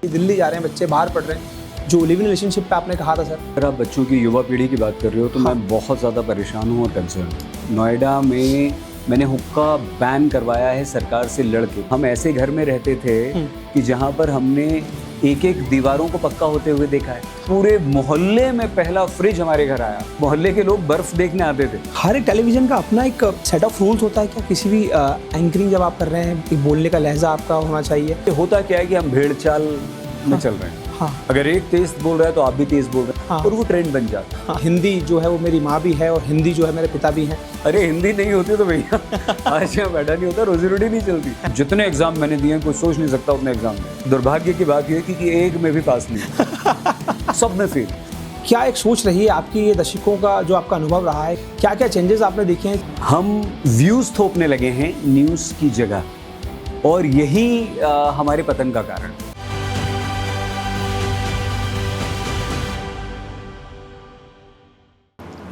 दिल्ली जा रहे हैं बच्चे, बाहर पढ़ रहे हैं, जो लिव इन रिलेशनशिप पे आपने कहा था सर। अगर आप बच्चों की युवा पीढ़ी की बात कर रहे हो तो मैं बहुत ज़्यादा परेशान हूँ और कंसर्न हूँ। नोएडा में मैंने हुक्का बैन करवाया है सरकार से लड़के। हम ऐसे घर में रहते थे कि जहाँ पर हमने एक एक दीवारों को पक्का होते हुए देखा है। पूरे मोहल्ले में पहला फ्रिज हमारे घर आया। मोहल्ले के लोग बर्फ देखने आते थे। हर एक टेलीविजन का अपना एक सेट ऑफ रूल्स होता है क्या? किसी भी एंकरिंग जब आप कर रहे हैं, एक बोलने का लहजा आपका होना चाहिए। होता क्या है कि हम भेड़ चाल में चल रहे हैं। हाँ। अगर एक तेज बोल रहा है तो आप भी तेज बोल रहे हैं। हाँ। और वो ट्रेंड बन जाता है। हाँ। हिंदी जो है वो मेरी माँ भी है और हिंदी जो है मेरे पिता भी हैं। अरे हिंदी नहीं होती तो भैया आज यहाँ बैठा नहीं होता, रोजी रोटी नहीं चलती। जितने एग्जाम मैंने दिए कोई सोच नहीं सकता उतने एग्जाम में। दुर्भाग्य की बात यह है कि एक में भी पास नहीं सब में फेल। क्या एक सोच रही है आपकी ये दशकों का जो आपका अनुभव रहा है, क्या क्या चेंजेस आपने देखे हैं? हम व्यूज थोपने लगे हैं न्यूज की जगह और यही हमारे पतन का कारण।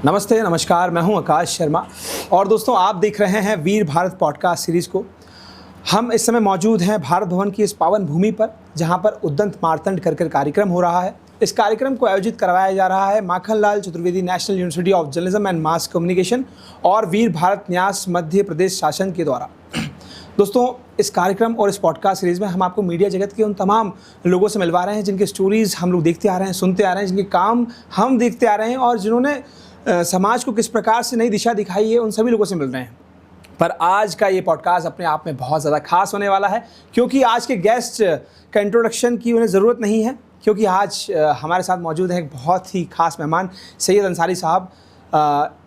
नमस्ते, नमस्कार, मैं हूं आकाश शर्मा और दोस्तों आप देख रहे हैं वीर भारत पॉडकास्ट सीरीज़ को। हम इस समय मौजूद हैं भारत भवन की इस पावन भूमि पर, जहां पर उद्दंत मार्तंड कर कार्यक्रम हो रहा है। इस कार्यक्रम को आयोजित करवाया जा रहा है Makhanlal Chaturvedi national university of journalism and mass communication और वीर भारत न्यास मध्य प्रदेश शासन के द्वारा। दोस्तों इस कार्यक्रम और इस पॉडकास्ट सीरीज़ में हम आपको मीडिया जगत के उन तमाम लोगों से मिलवा रहे हैं जिनके स्टोरीज़ हम लोग देखते आ रहे हैं, सुनते आ रहे हैं, जिनके काम हम देखते आ रहे हैं और जिन्होंने समाज को किस प्रकार से नई दिशा दिखाई है, उन सभी लोगों से मिल रहे हैं। पर आज का ये पॉडकास्ट अपने आप में बहुत ज़्यादा खास होने वाला है, क्योंकि आज के गेस्ट का इंट्रोडक्शन की उन्हें ज़रूरत नहीं है, क्योंकि आज हमारे साथ मौजूद है एक बहुत ही खास मेहमान सैयद अंसारी साहब।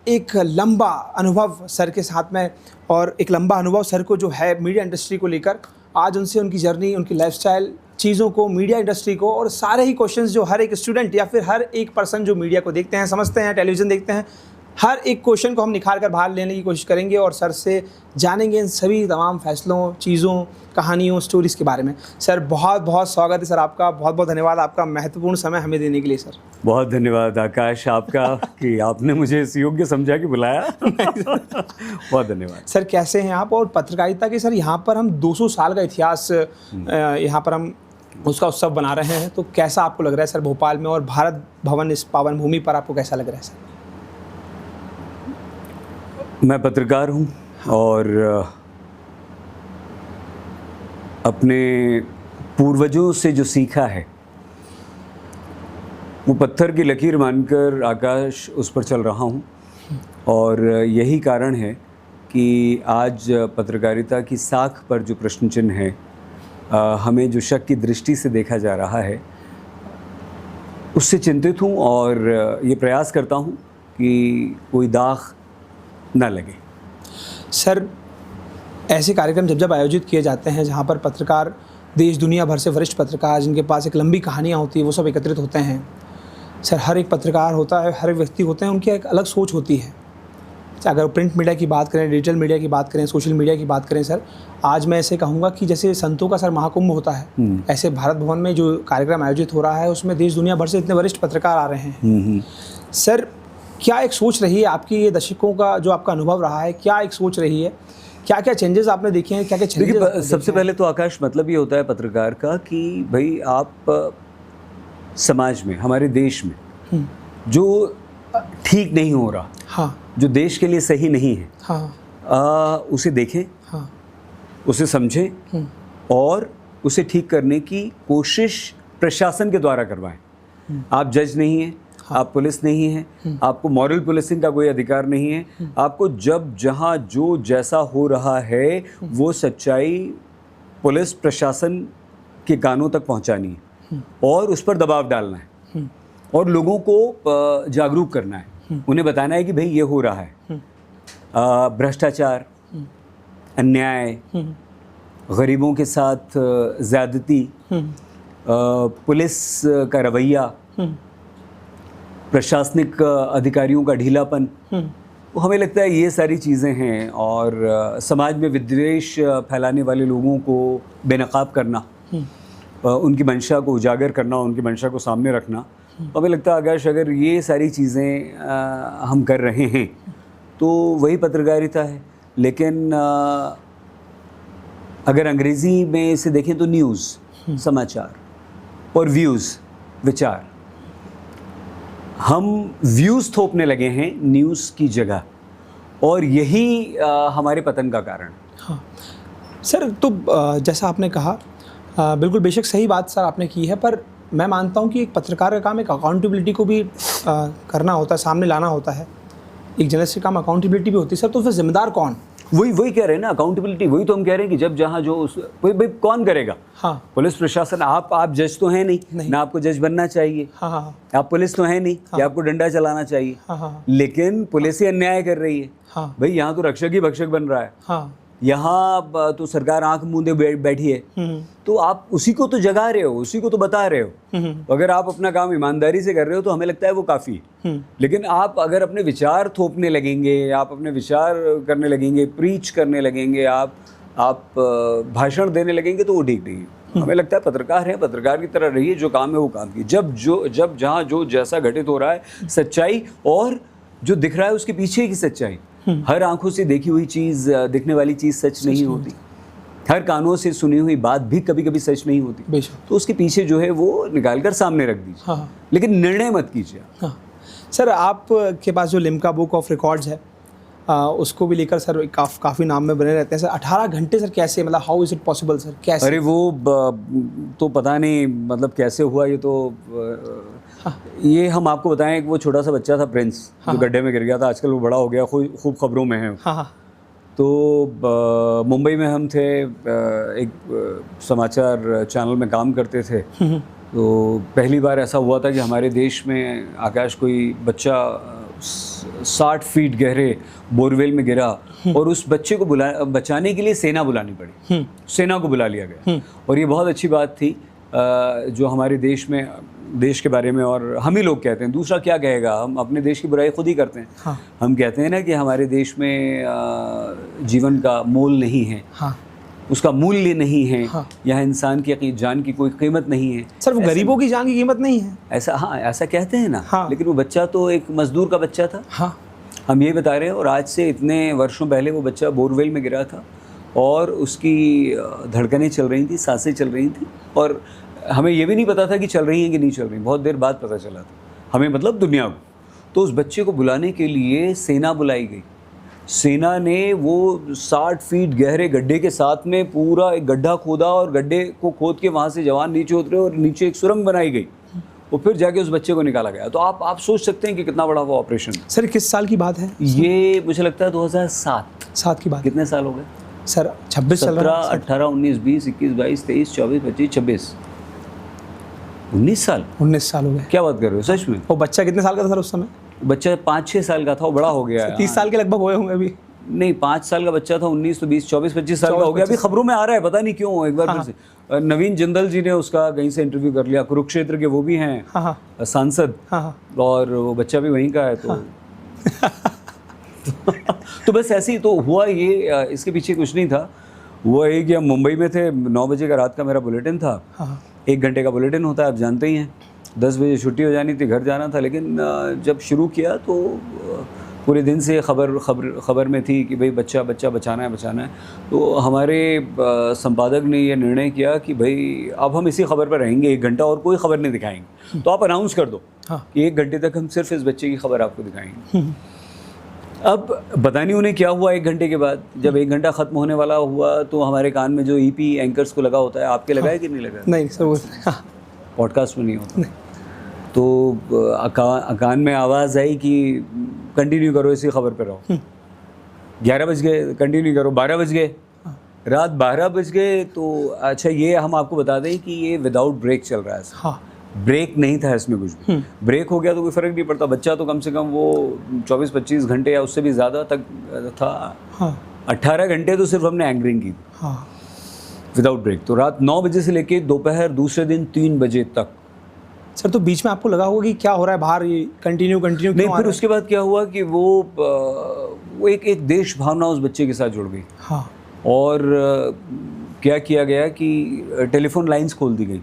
एक लंबा अनुभव सर के साथ में और एक लंबा अनुभव सर को जो है मीडिया इंडस्ट्री को लेकर, आज उनसे उनकी जर्नी, उनकी लाइफस्टाइल, चीज़ों को, मीडिया इंडस्ट्री को और सारे ही क्वेश्चंस जो हर एक स्टूडेंट या फिर हर एक पर्सन जो मीडिया को देखते हैं, समझते हैं, टेलीविज़न देखते हैं, हर एक क्वेश्चन को हम निखार कर बाहर लेने की कोशिश करेंगे और सर से जानेंगे इन सभी तमाम फैसलों, चीज़ों, कहानियों, स्टोरीज़ के बारे में। सर बहुत बहुत स्वागत है सर आपका, बहुत बहुत धन्यवाद आपका महत्वपूर्ण समय हमें देने के लिए सर। बहुत धन्यवाद आकाश आपका कि आपने मुझे इस योग्य समझा कि बुलाया बहुत धन्यवाद सर। कैसे हैं आप? और पत्रकारिता के सर यहाँ पर हम 200 साल का इतिहास यहाँ पर हम उसका उत्सव बना रहे हैं, तो कैसा आपको लग रहा है सर भोपाल में और भारत भवन इस पावन भूमि पर आपको कैसा लग रहा है सर? मैं पत्रकार हूँ और अपने पूर्वजों से जो सीखा है वो पत्थर की लकीर मानकर आकाश उस पर चल रहा हूँ और यही कारण है कि आज पत्रकारिता की साख पर जो प्रश्न चिन्ह है, हमें जो शक की दृष्टि से देखा जा रहा है, उससे चिंतित हूँ और ये प्रयास करता हूँ कि कोई दाग ना लगे। सर ऐसे कार्यक्रम जब आयोजित किए जाते हैं जहाँ पर पत्रकार देश दुनिया भर से वरिष्ठ पत्रकार जिनके पास एक लंबी कहानियाँ होती है, वो सब एकत्रित होते हैं। सर हर एक पत्रकार होता है, हर एक व्यक्ति होते हैं, उनकी एक अलग सोच होती है। अगर प्रिंट मीडिया की बात करें, डिजिटल मीडिया की बात करें, सोशल मीडिया की बात करें सर, आज मैं ऐसे कहूँगा कि जैसे संतों का सर महाकुंभ होता है, ऐसे भारत भवन में जो कार्यक्रम आयोजित हो रहा है उसमें देश दुनिया भर से इतने वरिष्ठ पत्रकार आ रहे हैं। सर क्या एक सोच रही है आपकी ये दशकों का जो आपका अनुभव रहा है, क्या एक सोच रही है, क्या क्या चेंजेस आपने देखे हैं, क्या क्या चेंजेस? सबसे पहले तो आकाश मतलब ये होता है पत्रकार का कि भाई आप समाज में, हमारे देश में जो ठीक नहीं हो रहा, हाँ, जो देश के लिए सही नहीं है, हाँ, उसे देखें, हाँ, उसे समझें और उसे ठीक करने की कोशिश प्रशासन के द्वारा करवाएं। आप जज नहीं हैं, आप पुलिस नहीं हैं, आपको मॉरल पुलिसिंग का कोई अधिकार नहीं है। आपको जब जहां जो जैसा हो रहा है वो सच्चाई पुलिस प्रशासन के कानों तक पहुंचानी है और उस पर दबाव डालना है और लोगों को जागरूक करना है, उन्हें बताना है कि भाई ये हो रहा है। भ्रष्टाचार, अन्याय, गरीबों के साथ ज़्यादती, पुलिस का रवैया, प्रशासनिक अधिकारियों का ढीलापन, हमें लगता है ये सारी चीज़ें हैं। और समाज में विद्वेष फैलाने वाले लोगों को बेनकाब करना, उनकी मंशा को उजागर करना, उनकी मंशा को सामने रखना, हमें लगता है अगर ये सारी चीज़ें हम कर रहे हैं तो वही पत्रकारिता है। लेकिन अगर अंग्रेज़ी में इसे देखें तो न्यूज़, समाचार, और व्यूज़, विचार। हम व्यूज़ थोपने लगे हैं न्यूज़ की जगह, और यही हमारे पतन का कारण। हाँ सर, तो जैसा आपने कहा, बिल्कुल बेशक सही बात सर आपने की है, पर मैं मानता हूँ कि एक पत्रकार का काम एक अकाउंटेबिलिटी को भी करना होता है, सामने लाना होता है। एक जर्नलिस्ट का काम अकाउंटेबिलिटी भी होती है सर, तो फिर जिम्मेदार कौन? वही कह रहे हैं ना, अकाउंटेबिलिटी। वही तो हम कह रहे हैं कि जब जहाँ जो भाई कौन करेगा? हाँ, पुलिस प्रशासन। आप जज तो हैं नहीं, ना आपको जज बनना चाहिए। हाँ हाँ, आप पुलिस तो हैं नहीं कि आपको डंडा चलाना चाहिए। हाँ हाँ, लेकिन पुलिस ही अन्याय कर रही है। हाँ भाई यहाँ तो रक्षक ही भक्षक बन रहा है। हाँ, यहाँ तो सरकार आंख मूंदे बैठी है, तो आप उसी को तो जगा रहे हो, उसी को तो बता रहे हो। अगर आप अपना काम ईमानदारी से कर रहे हो तो हमें लगता है वो काफ़ी है। लेकिन आप अगर अपने विचार थोपने लगेंगे, आप अपने विचार करने लगेंगे, प्रीच करने लगेंगे, आप भाषण देने लगेंगे, तो वो ठीक नहीं है। हमें लगता है पत्रकार है, पत्रकार की तरह रहिए, जो काम है वो काम कीजिए। जब जहाँ जो जैसा घटित हो रहा है, सच्चाई और जो दिख रहा है उसके पीछे की सच्चाई। हर आंखों से देखी हुई चीज़, दिखने वाली चीज़ सच नहीं होती। हर कानों से सुनी हुई बात भी कभी कभी सच नहीं होती। तो उसके पीछे जो है वो निकाल कर सामने रख दीजिए। हाँ, लेकिन निर्णय मत कीजिए। हाँ सर, आपके पास जो लिम्का बुक ऑफ रिकॉर्ड्स है, उसको भी लेकर सर काफ़ी नाम में बने रहते हैं सर। 18 घंटे सर कैसे, मतलब how is it possible sir, कैसे? अरे वो तो पता नहीं मतलब कैसे हुआ ये तो। ये हम आपको बताएं कि वो छोटा सा बच्चा था प्रिंस, जो गड्ढे में गिर गया था। आजकल वो बड़ा हो गया, खूब खबरों में है। हाँ हाँ। तो मुंबई में हम थे, एक समाचार चैनल में काम करते थे। तो पहली बार ऐसा हुआ था कि हमारे देश में आकाश कोई बच्चा 60 फीट गहरे बोरवेल में गिरा, और उस बच्चे को बचाने के लिए सेना बुलानी पड़ी। सेना को बुला लिया गया, और ये बहुत अच्छी बात थी जो हमारे देश के बारे में, और हम ही लोग कहते हैं, दूसरा क्या कहेगा, हम अपने देश की बुराई खुद ही करते हैं। हाँ। हम कहते हैं ना कि हमारे देश में जीवन का मोल नहीं है। हाँ। उसका मूल्य नहीं है। हाँ। यहाँ इंसान की जान की कोई कीमत नहीं है। सर वो गरीबों की जान की कीमत नहीं है, ऐसा, हाँ ऐसा कहते हैं ना। हाँ। लेकिन वो बच्चा तो एक मजदूर का बच्चा था। हाँ। हम ये बता रहे हैं, और आज से इतने वर्षों पहले वो बच्चा बोरवेल में गिरा था, और उसकी धड़कनें चल रही थी, सांसें चल रही थी, और हमें ये भी नहीं पता था कि चल रही हैं कि नहीं चल रही। बहुत देर बाद पता चला था हमें, मतलब दुनिया को। तो उस बच्चे को बुलाने के लिए सेना बुलाई गई। सेना ने वो 60 फीट गहरे गड्ढे के साथ में पूरा एक गड्ढा खोदा, और गड्ढे को खोद के वहाँ से जवान नीचे उतरे, और नीचे एक सुरंग बनाई गई, और फिर जाके उस बच्चे को निकाला गया। तो आप सोच सकते हैं कि कितना बड़ा वो ऑपरेशन। सर किस साल की बात है ये? मुझे लगता है 2007 की बात। कितने साल हो गए सर? 26 चल 17, रहा है। 18, 19, 20, 21, 22, 23, 24, 25, 26, 19 साल। 19 साल हो गए। क्या बात कर रहे हो, सच में? वो बच्चा कितने साल का था सर उस समय? बच्चा 5-6 साल का था, वो बड़ा हो गया है। 30 साल के लगभग हुए होंगे अभी। नहीं, 5 साल का बच्चा था, 19 तो 20, 24, 25 साल का हो गया। अभी खबरों में आ रहा है, पता नहीं क्यों। एक बार फिर से नवीन जिंदल जी ने उसका कहीं से इंटरव्यू कर लिया। कुरुक्षेत्र के वो भी हैं सांसद, और वो बच्चा भी वहीं का है। तो तो बस ऐसे ही तो हुआ ये। इसके पीछे कुछ नहीं था। वो है कि हम मुंबई में थे, 9 बजे का रात का मेरा बुलेटिन था। 1 घंटे का बुलेटिन होता है, आप जानते ही हैं। 10 बजे छुट्टी हो जानी थी, घर जाना था। लेकिन जब शुरू किया तो पूरे दिन से खबर में थी कि भाई बच्चा बचाना है। तो हमारे संपादक ने ये निर्णय किया कि भाई अब हम इसी खबर पर रहेंगे 1 घंटा, और कोई खबर नहीं दिखाएंगे। तो आप अनाउंस कर दो कि 1 घंटे तक हम सिर्फ इस बच्चे की खबर आपको दिखाएंगे। अब पता नहीं उन्हें क्या हुआ 1 घंटे के बाद, जब 1 घंटा ख़त्म होने वाला हुआ, तो हमारे कान में जो ईपी एंकर्स को लगा होता है, आपके लगा है कि नहीं लगा? नहीं सर, वो पॉडकास्ट में नहीं होता। तो कान में आवाज़ आई कि कंटिन्यू करो, इसी खबर पे रहो। 11 बज गए, कंटिन्यू करो। 12 बज गए, रात 12 बज गए। तो अच्छा, ये हम आपको बता दें कि ये विदाउट ब्रेक चल रहा है। ब्रेक नहीं था इसमें कुछ भी। ब्रेक हो गया तो कोई फ़र्क नहीं पड़ता। बच्चा तो कम से कम वो 24-25 घंटे या उससे भी ज़्यादा तक था। 18 घंटे तो सिर्फ हमने एंकरिंग की विदाउट ब्रेक। तो रात 9 बजे से लेके दोपहर दूसरे दिन 3 बजे तक। सर तो बीच में आपको लगा होगा कि क्या हो रहा है बाहर, ये कंटिन्यू नहीं, फिर उसके बाद क्या हुआ कि वो एक देश भावना उस बच्चे के साथ जुड़ गई। और क्या किया गया कि टेलीफोन लाइंस खोल दी गई।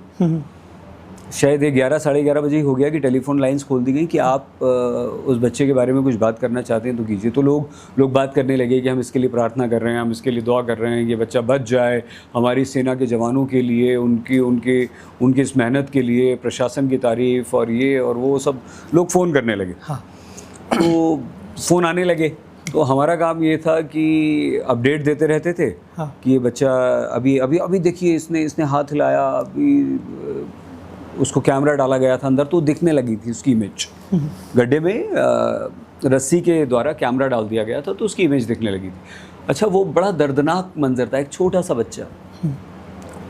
शायद 11 साढ़े 11 बजे ही हो गया कि टेलीफोन लाइंस खोल दी गई कि आप उस बच्चे के बारे में कुछ बात करना चाहते हैं तो कीजिए। तो लोग बात करने लगे कि हम इसके लिए प्रार्थना कर रहे हैं, हम इसके लिए दुआ कर रहे हैं, ये बच्चा बच जाए, हमारी सेना के जवानों के लिए, उनकी इस मेहनत के लिए, प्रशासन की तारीफ़ और ये और वो सब लोग फ़ोन करने लगे। हाँ। तो फ़ोन आने लगे तो हमारा काम ये था कि अपडेट देते रहते थे। हाँ। कि ये बच्चा अभी देखिए इसने हाथ हिलाया, अभी उसको कैमरा डाला गया था अंदर तो दिखने लगी थी उसकी इमेज। गड्ढे में रस्सी के द्वारा कैमरा डाल दिया गया था तो उसकी इमेज दिखने लगी थी। अच्छा, वो बड़ा दर्दनाक मंजर था, एक छोटा सा बच्चा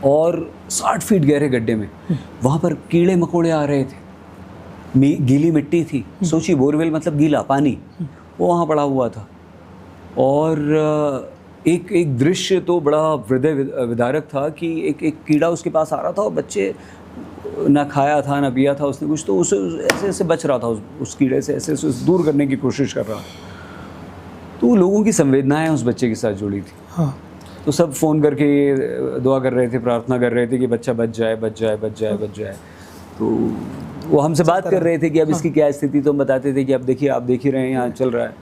और 60 फीट गहरे गड्ढे में, वहाँ पर कीड़े मकोड़े आ रहे थे, गीली मिट्टी थी। सोचिए, बोरवेल मतलब गीला पानी, वो वहाँ पड़ा हुआ था। और एक दृश्य तो बड़ा हृदय विदारक था कि एक कीड़ा उसके पास आ रहा था और बच्चे ना खाया था ना पिया था उसने कुछ, तो उसे ऐसे बच रहा था उस कीड़े से, ऐसे दूर करने की कोशिश कर रहा। तो लोगों की संवेदनाएं उस बच्चे के साथ जुड़ी थी। हाँ। तो सब फ़ोन करके दुआ कर रहे थे, प्रार्थना कर रहे थे कि बच्चा बच जाए, बच जाए, बच जाए, बच जाए। तो वो हमसे बात कर रहे थे कि अब इसकी क्या स्थिति, तो हम बताते थे कि अब देखिए, आप देख ही रहे हैं यहाँ चल रहा है।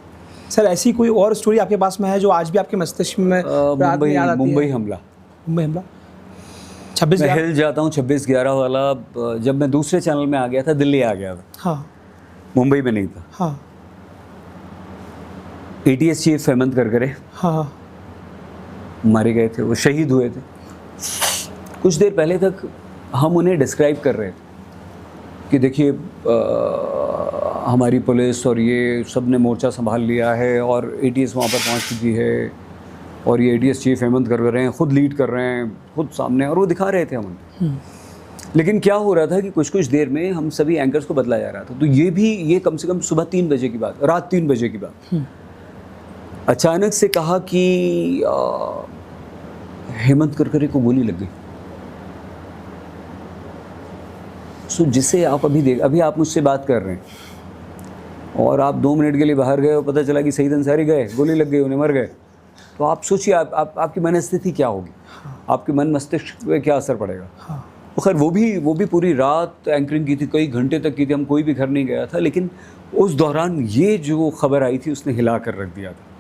सर, ऐसी कोई और स्टोरी आपके पास में है जो आज भी आपके मस्तिष्क में मुंबई हमला। मुंबई हमला 26 मैं हिल जाता हूँ 26/11 वाला। जब मैं दूसरे चैनल में आ गया था, दिल्ली आ गया था। हाँ। मुंबई में नहीं था। हाँ। ATS चीफ हेमंत करकरे हाँ। मारे गए थे, वो शहीद हुए थे। कुछ देर पहले तक हम उन्हें डिस्क्राइब कर रहे थे कि देखिए हमारी पुलिस और ये सब ने मोर्चा संभाल लिया है और ATS वहाँ पर पहुँच चुकी है और ये ATS चीफ हेमंत कर रहे हैं, खुद लीड कर रहे हैं, खुद सामने, और वो दिखा रहे थे हम। लेकिन क्या हो रहा था कि कुछ देर में हम सभी एंकर्स को बदला जा रहा था। तो ये कम से कम सुबह 3 बजे की बात, रात 3 बजे की बात। अचानक से कहा कि हेमंत करकरे को गोली लग गई। सो जिसे आप अभी आप मुझसे बात कर रहे हैं और आप 2 मिनट के लिए बाहर गए और पता चला कि शहीद अंसारी गए, गोली लग गई, उन्हें मर गए, तो आप सोचिए आपकी मनस्थिति क्या होगी। आपके मन मस्तिष्क पे क्या असर पड़ेगा। तो खैर वो भी पूरी रात एंकरिंग की थी, कई घंटे तक की थी, हम कोई भी घर नहीं गया था। लेकिन उस दौरान ये जो खबर आई थी उसने हिला कर रख दिया था।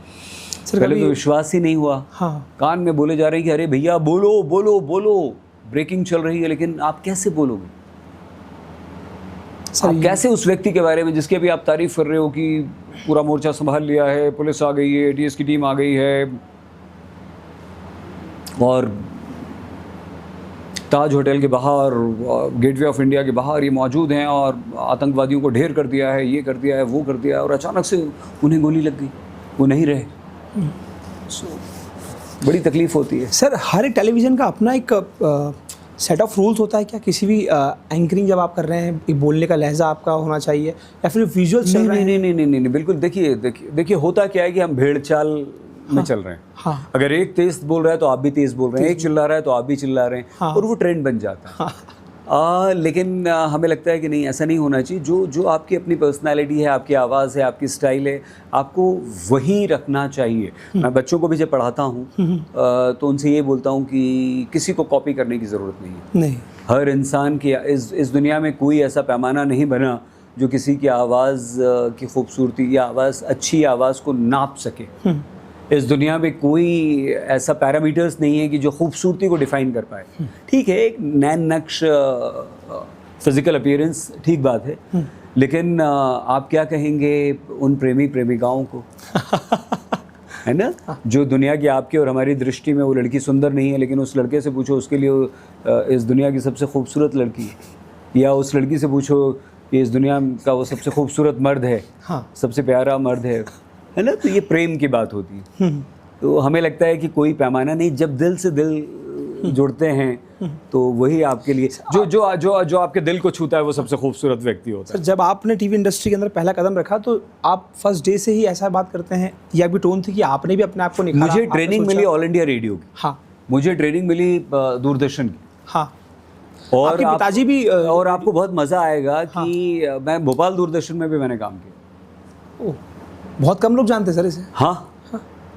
पहले तो विश्वास ही नहीं हुआ। हाँ। कान में बोले जा रहे हैं कि अरे भैया बोलो बोलो बोलो, ब्रेकिंग चल रही है, लेकिन आप कैसे बोलोगे। आप कैसे उस व्यक्ति के बारे में जिसकी अभी आप तारीफ कर रहे हो कि पूरा मोर्चा संभाल लिया है, पुलिस आ गई है, ATS की टीम आ गई है और ताज होटल के बाहर, गेटवे ऑफ इंडिया के बाहर ये मौजूद हैं और आतंकवादियों को ढेर कर दिया है, ये कर दिया है, वो कर दिया है, और अचानक से उन्हें गोली लग गई, वो नहीं रहे। बड़ी तकलीफ होती है। सर, हर एक टेलीविज़न का अपना एक सेट ऑफ रूल्स होता है क्या? किसी भी एंकरिंग जब आप कर रहे हैं, एक बोलने का लहजा आपका होना चाहिए या फिर विजुअल्स चल रहे हैं? नहीं, बिल्कुल। देखिए होता क्या है कि हम भेड़ चाल में चल रहे हैं। हाँ। अगर एक तेज बोल रहा है तो आप भी तेज बोल रहे हैं, एक चिल्ला रहा है तो आप भी चिल्ला रहे हैं। हाँ। और वो ट्रेंड बन जाता है। लेकिन हमें लगता है कि नहीं, ऐसा नहीं होना चाहिए। जो आपकी अपनी पर्सनालिटी है, आपकी आवाज़ है, आपकी स्टाइल है, आपको वही रखना चाहिए। मैं बच्चों को भी जब पढ़ाता हूँ तो उनसे ये बोलता हूँ कि किसी को कॉपी करने की ज़रूरत नहीं है। नहीं। हर इंसान की इस दुनिया में कोई ऐसा पैमाना नहीं बना जो किसी की आवाज़ की खूबसूरती या अच्छी आवाज़ को नाप सके। इस दुनिया में कोई ऐसा पैरामीटर्स नहीं है कि जो खूबसूरती को डिफाइन कर पाए। ठीक है, एक नैन नक्श फिजिकल अपीयरेंस, ठीक बात है, लेकिन आप क्या कहेंगे उन प्रेमी प्रेमिकाओं को है ना, जो दुनिया की आपकी और हमारी दृष्टि में वो लड़की सुंदर नहीं है, लेकिन उस लड़के से पूछो उसके लिए इस दुनिया की सबसे खूबसूरत लड़की है, या उस लड़की से पूछो कि इस दुनिया का वो सबसे खूबसूरत मर्द है। हाँ। सबसे प्यारा मर्द है ना। तो ये प्रेम की बात होती है। तो हमें लगता है कि कोई पैमाना नहीं, जब दिल से दिल जुड़ते हैं तो वही आपके लिए जो आपके दिल को छूता है वो सबसे खूबसूरत व्यक्ति होता है। सर, जब आपने टीवी इंडस्ट्री के अंदर पहला कदम रखा तो आप फर्स्ट डे से ही ऐसा बात करते हैं या भी टोन थी कि आपने भी अपने आप को निखारा? मुझे ट्रेनिंग मिली ऑल इंडिया रेडियो की। हाँ। मुझे ट्रेनिंग मिली दूरदर्शन की। हाँ। और आपके पिताजी भी और आपको बहुत मज़ा आएगा कि मैं भोपाल दूरदर्शन में भी मैंने काम किया। बहुत कम लोग जानते सर इसे। हाँ,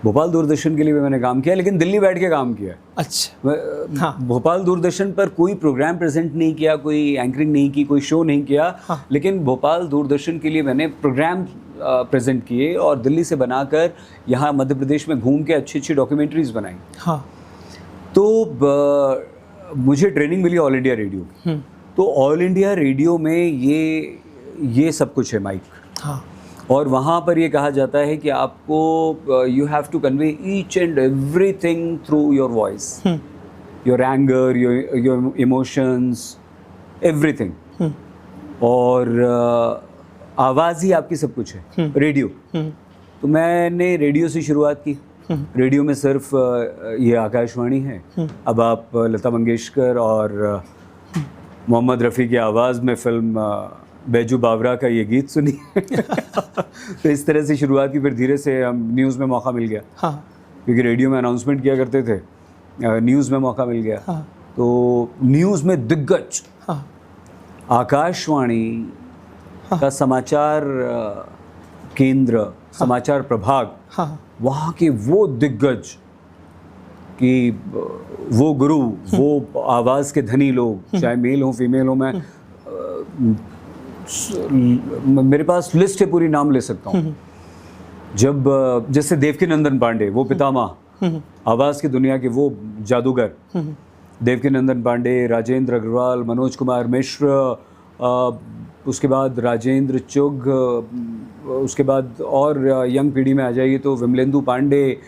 भोपाल दूरदर्शन के लिए भी मैंने काम किया, लेकिन दिल्ली बैठ के काम किया। अच्छा। हाँ। भोपाल दूरदर्शन पर कोई प्रोग्राम प्रेजेंट नहीं किया, कोई एंकरिंग नहीं की, कोई शो नहीं किया। हाँ। लेकिन भोपाल दूरदर्शन के लिए मैंने प्रोग्राम प्रेजेंट किए और दिल्ली से बनाकर यहाँ मध्य प्रदेश में घूम के अच्छी अच्छी डॉक्यूमेंट्रीज बनाई। हाँ। तो मुझे ट्रेनिंग मिली ऑल इंडिया रेडियो की। तो ऑल इंडिया रेडियो में ये सब कुछ है, माइक। हाँ। और वहाँ पर ये कहा जाता है कि आपको you have to convey each and everything through your voice, your anger, your emotions, everything. और आवाज़ ही आपकी सब कुछ है, रेडियो। तो मैंने रेडियो से शुरुआत की। रेडियो में सिर्फ ये आकाशवाणी है। अब आप लता मंगेशकर और मोहम्मद रफ़ी की आवाज़ में फिल्म बैजू बावरा का ये गीत सुनिए। तो इस तरह से शुरुआत की, फिर धीरे से हम न्यूज़ में मौका मिल गया। हाँ। क्योंकि रेडियो में अनाउंसमेंट किया करते थे, न्यूज़ में मौका मिल गया। हाँ। तो न्यूज़ में दिग्गज, हाँ। आकाशवाणी का समाचार केंद्र, समाचार प्रभाग, हाँ। वहाँ के वो दिग्गज कि वो गुरु, वो आवाज़ के धनी लोग, चाहे मेल हो फीमेल हो, मैं मेरे पास लिस्ट है पूरी, नाम ले सकता हूँ। जब जैसे देवकीनंदन पांडे, वो पितामह, आवाज़ की दुनिया के वो जादूगर, देवकीनंदन पांडे, राजेंद्र अग्रवाल, मनोज कुमार मिश्र, उसके बाद राजेंद्र चुग, उसके बाद और यंग पीढ़ी में आ जाइए तो विमलेंदु पांडे,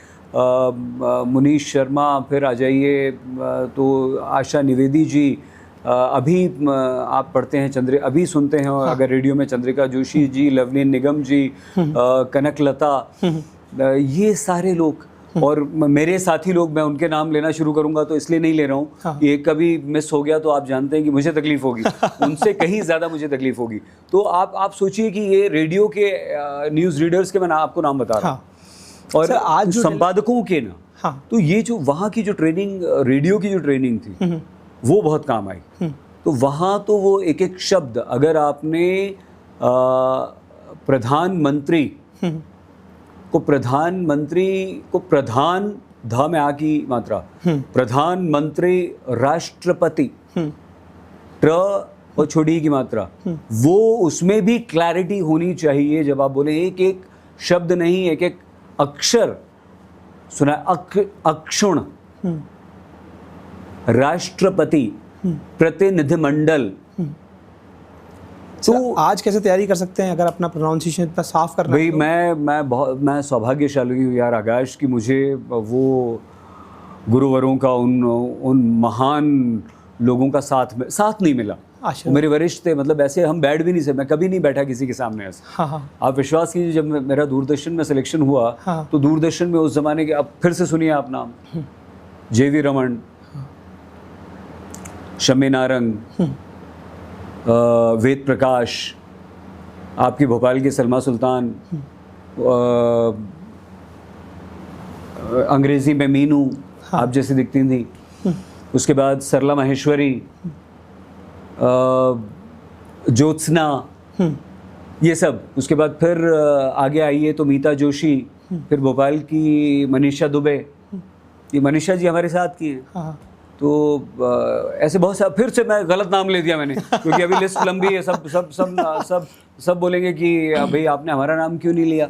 मुनीश शर्मा, फिर आ जाइए तो आशा निवेदी जी, अभी आप पढ़ते हैं अभी सुनते हैं, और अगर रेडियो में चंद्रिका जोशी जी, लवलीन निगम जी, कनकलता, ये सारे लोग, और मेरे साथी लोग, मैं उनके नाम लेना शुरू करूंगा तो इसलिए नहीं ले रहा हूँ। हाँ। ये कभी मिस हो गया तो आप जानते हैं कि मुझे तकलीफ होगी। उनसे कहीं ज़्यादा मुझे तकलीफ होगी। तो आप सोचिए कि ये रेडियो के न्यूज़ रीडर्स के मैं आपको नाम बता रहा हूँ। हाँ। और आज संपादकों के ना। हाँ। तो ये जो वहाँ की जो ट्रेनिंग, रेडियो की जो ट्रेनिंग थी, वो बहुत काम आई। तो वहाँ तो वो एक एक शब्द, अगर आपने प्रधानमंत्री को प्रधान धा में आ की मात्रा, प्रधानमंत्री, राष्ट्रपति, ट्र और छोटी की मात्रा, वो उसमें भी क्लैरिटी होनी चाहिए। जब आप बोले एक एक शब्द नहीं, एक एक अक्षर सुना, अक्षुण, राष्ट्रपति, प्रतिनिधिमंडल। तो आज कैसे तैयारी कर सकते हैं अगर अपना प्रोनाउंसिएशन इतना साफ करना है? भाई मैं सौभाग्यशाली हूँ यार आकाश, कि मुझे वो गुरुवरों का उन महान लोगों का साथ नहीं मिला। मेरे वरिष्ठ थे, मतलब ऐसे हम बैठ भी नहीं सकते, मैं कभी नहीं बैठा किसी के सामने ऐसे। हाँ। आप विश्वास कीजिए, जब मेरा दूरदर्शन में सिलेक्शन हुआ, हाँ। तो दूरदर्शन में उस जमाने के, अब फिर से सुनिए आप नाम, JV रमन, शम्मी नारंग, वेद प्रकाश, आपकी भोपाल की सलमा सुल्तान, अंग्रेजी में मीनू, हाँ। आप जैसी दिखती थी। उसके बाद सरला माहेश्वरी, ज्योत्सना, ये सब। उसके बाद फिर आगे आइए तो मीता जोशी, फिर भोपाल की मनीषा दुबे, ये मनीषा जी हमारे साथ की हैं। हाँ। तो ऐसे बहुत सारे, फिर से मैं गलत नाम ले दिया मैंने, क्योंकि अभी लिस्ट लंबी है, सब बोलेंगे कि भाई आपने हमारा नाम क्यों नहीं लिया,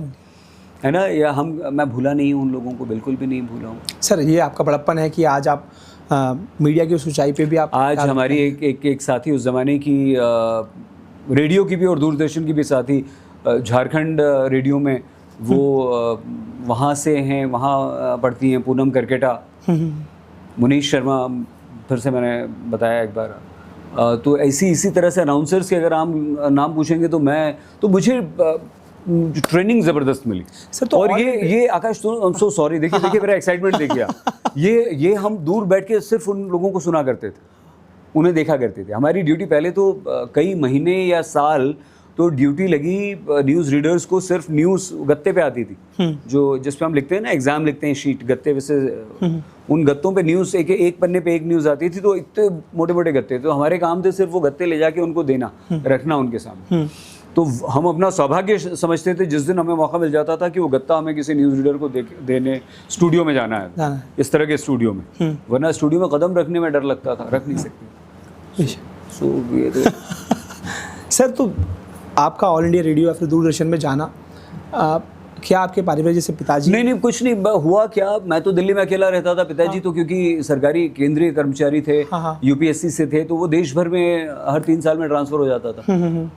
है ना। या मैं भूला नहीं हूँ उन लोगों को, बिल्कुल भी नहीं भूला हूँ। सर, ये आपका बड़प्पन है कि आज आप मीडिया की उस ऊंचाई पे भी आप, आज हमारी एक साथी उस ज़माने की, रेडियो की भी और दूरदर्शन की भी साथी, झारखंड रेडियो में, वो वहाँ से हैं, वहाँ पढ़ती हैं, पूनम करकेटा, मुनीश शर्मा, फिर से मैंने बताया एक बार। तो इसी तरह से अनाउंसर्स के अगर आप नाम पूछेंगे तो मुझे ट्रेनिंग ज़बरदस्त मिली सर। तो और ये आकाश, तो सो सॉरी, देखिए मेरा एक्साइटमेंट देखिए आप। ये हम दूर बैठ के सिर्फ उन लोगों को सुना करते थे, उन्हें देखा करते थे। हमारी ड्यूटी पहले तो कई महीने या साल तो ड्यूटी लगी न्यूज़ रीडर्स को, सिर्फ न्यूज़ गत्ते पे आती थी, जो जिस पे हम लिखते हैं ना, एग्जाम लिखते हैं, शीट गत्ते, वैसे उन गत्तों पे न्यूज़ एक पन्ने पे एक न्यूज़ आती थी। तो इतने मोटे मोटे गत्ते, तो हमारे काम थे सिर्फ वो गत्ते ले जाके उनको देना, रखना उनके सामने। तो हम अपना सौभाग्य समझते थे जिस दिन हमें मौका मिल जाता था कि वो गत्ता हमें किसी न्यूज़ रीडर को देने स्टूडियो में जाना है, इस तरह के स्टूडियो में, वरना स्टूडियो में कदम रखने में डर लगता था, रख नहीं सकते। सो ये तो सर, तो आपका ऑल इंडिया रेडियो या फिर दूरदर्शन में जाना, क्या आपके पारिवारिक जैसे पिताजी? नहीं, कुछ नहीं हुआ। क्या, मैं तो दिल्ली में अकेला रहता था। पिताजी तो क्योंकि सरकारी केंद्रीय कर्मचारी थे, यूपीएससी से थे, तो वो देश भर में हर 3 साल में ट्रांसफ़र हो जाता था।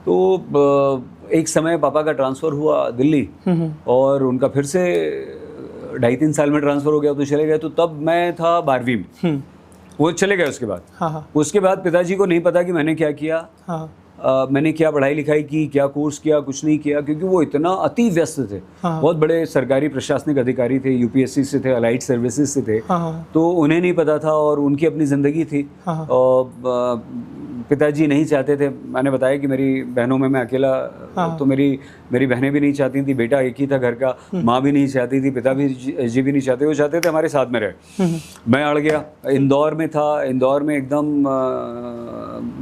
तो एक समय पापा का ट्रांसफ़र हुआ दिल्ली, और उनका फिर से 2.5-3 साल में ट्रांसफ़र हो गया, तो चले गए। तो तब मैं था 12वीं में, वो चले गए। उसके बाद पिताजी को नहीं पता कि मैंने क्या किया, मैंने क्या पढ़ाई लिखाई की, क्या कोर्स किया, कुछ नहीं किया, क्योंकि वो इतना अति व्यस्त थे। बहुत बड़े सरकारी प्रशासनिक अधिकारी थे, यूपीएससी से थे, अलाइड सर्विसेज से थे, तो उन्हें नहीं पता था, और उनकी अपनी ज़िंदगी थी। और पिताजी नहीं चाहते थे, मैंने बताया कि मेरी बहनों में मैं अकेला, तो मेरी बहनें भी नहीं चाहती थी, बेटा एक ही था घर का, माँ भी नहीं चाहती थी, पिता भी जी भी नहीं चाहते, वो चाहते थे हमारे साथ में रहे। मैं अड़ गया, इंदौर में था, इंदौर में एकदम